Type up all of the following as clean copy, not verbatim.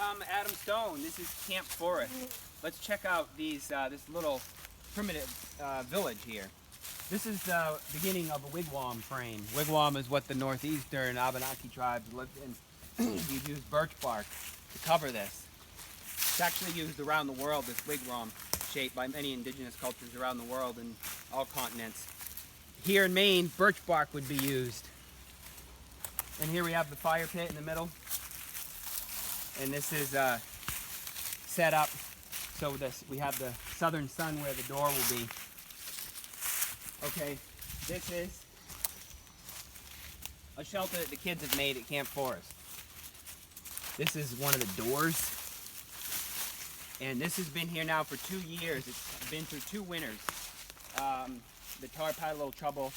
Adam Stone. This is Camp Forest. Let's check out this little primitive village here. This is the beginning of a wigwam frame. Wigwam is what the northeastern Abenaki tribes lived in. You'd use birch bark to cover this. It's actually used around the world, this wigwam shape, by many indigenous cultures around the world in all continents. Here in Maine, birch bark would be used. And here we have the fire pit in the middle. And this is set up so we have the southern sun where the door will be. Okay, this is a shelter that the kids have made at Camp Forest. This is one of the doors. And this has been here now for 2 years. It's been through 2 winters. The tarp had a little trouble,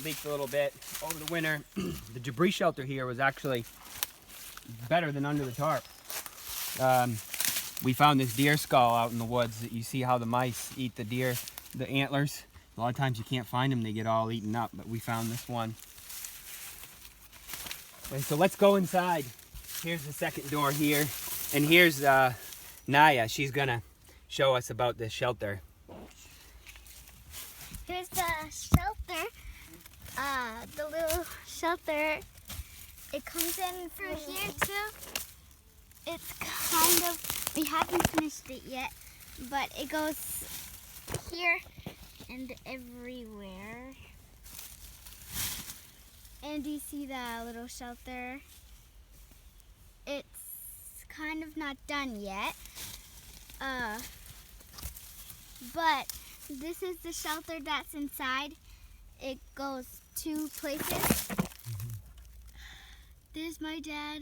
leaked a little bit over the winter. The debris shelter here was actually better than under the tarp. We found this deer skull out in the woods. You see how the mice eat the deer, the antlers. A lot of times you can't find them, they get all eaten up, but we found this one. And so let's go inside. Here's the second door here. And here's Naya. She's gonna show us about this shelter. Here's the shelter. The little shelter. It comes in through here too. It's kind of, we haven't finished it yet, but it goes here and everywhere. And you see the little shelter. It's kind of not done yet. But this is the shelter that's inside. It goes 2 places. There's my dad.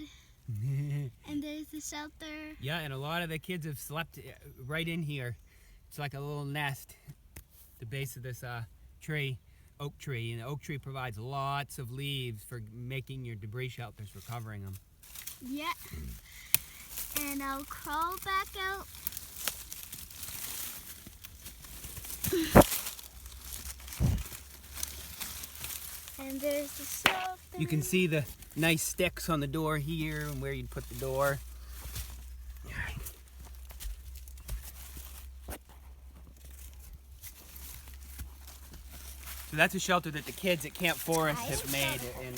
And there's the shelter. Yeah, and a lot of the kids have slept right in here. It's like a little nest at the base of this tree, oak tree. And the oak tree provides lots of leaves for making your debris shelters, for covering them. Yeah. And I'll crawl back out. And there's the shelter. You can see the nice sticks on the door here and where you'd put the door. So that's a shelter that the kids at Camp Forest have made in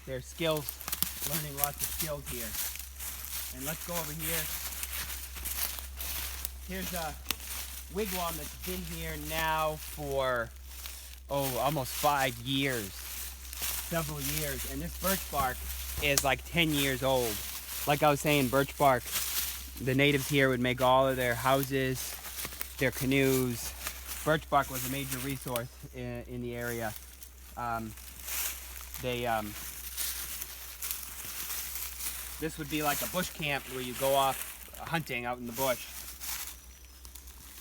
their skills, learning lots of skills here. And let's go over here. Here's a wigwam that's been here now for, almost 5 years. Several years. And this birch bark is like 10 years old. Like I was saying, birch bark, the natives here would make all of their houses, their canoes. Birch bark was a major resource in the area. This would be like a bush camp where you go off hunting out in the bush.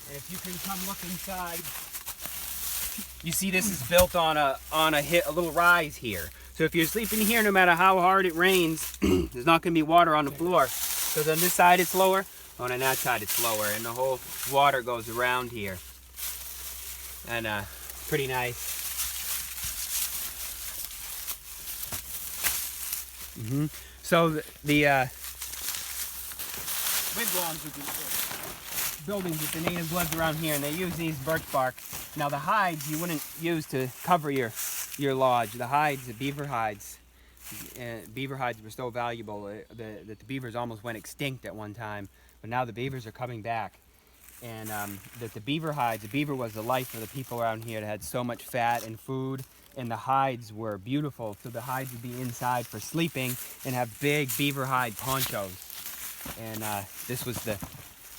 And if you can come look inside, you see this is built on a little rise here. So if you're sleeping here, no matter how hard it rains, there's not going to be water on the floor. Because on this side it's lower, on that side it's lower, and the whole water goes around here. And pretty nice. So the wigwams would be buildings that the natives lived around here, and they use these birch bark. Now the hides you wouldn't use to cover your lodge. The hides, the beaver hides. Beaver hides were so valuable that the beavers almost went extinct at one time, but now the beavers are coming back. And that the beaver hides, the beaver was the life of the people around here that had so much fat and food, and the hides were beautiful. So the hides would be inside for sleeping and have big beaver hide ponchos. And this was the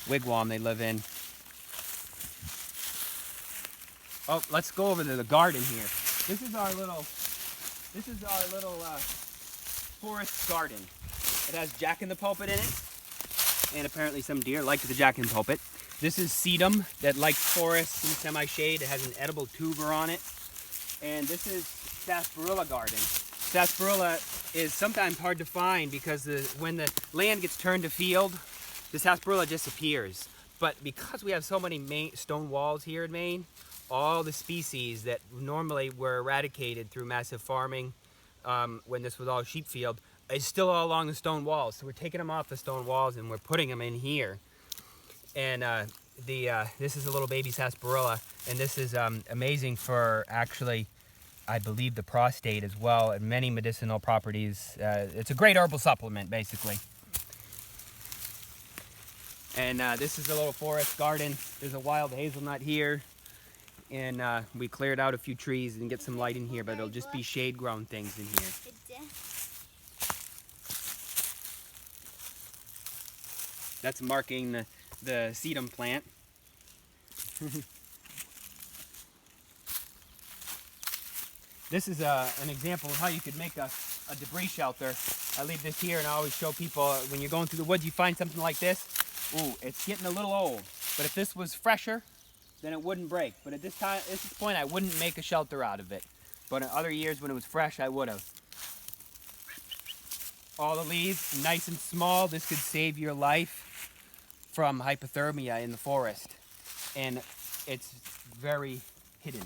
wigwam they live in. Oh, let's go over to the garden here. This is our little forest garden. It has jack-in-the-pulpit in it, and apparently some deer like the jack-in-the-pulpit. This is sedum that likes forests and semi-shade. It has an edible tuber on it. And this is sarsaparilla garden. Sarsaparilla is sometimes hard to find because when the land gets turned to field, the sarsaparilla disappears. But because we have so many stone walls here in Maine, all the species that normally were eradicated through massive farming when this was all sheep field is still all along the stone walls. So we're taking them off the stone walls and we're putting them in here. And this is a little baby sarsaparilla, and this is amazing for actually, I believe, the prostate as well, and many medicinal properties. It's a great herbal supplement, basically. And this is a little forest garden. There's a wild hazelnut here, and we cleared out a few trees and get some light in here, but it'll just be shade-grown things in here. That's marking the sedum plant. This is an example of how you could make a debris shelter. I leave this here and I always show people when you're going through the woods, you find something like this. Ooh, it's getting a little old. But if this was fresher, then it wouldn't break. But at this point, I wouldn't make a shelter out of it. But in other years when it was fresh, I would have. All the leaves, nice and small. This could save your life from hypothermia in the forest. And it's very hidden.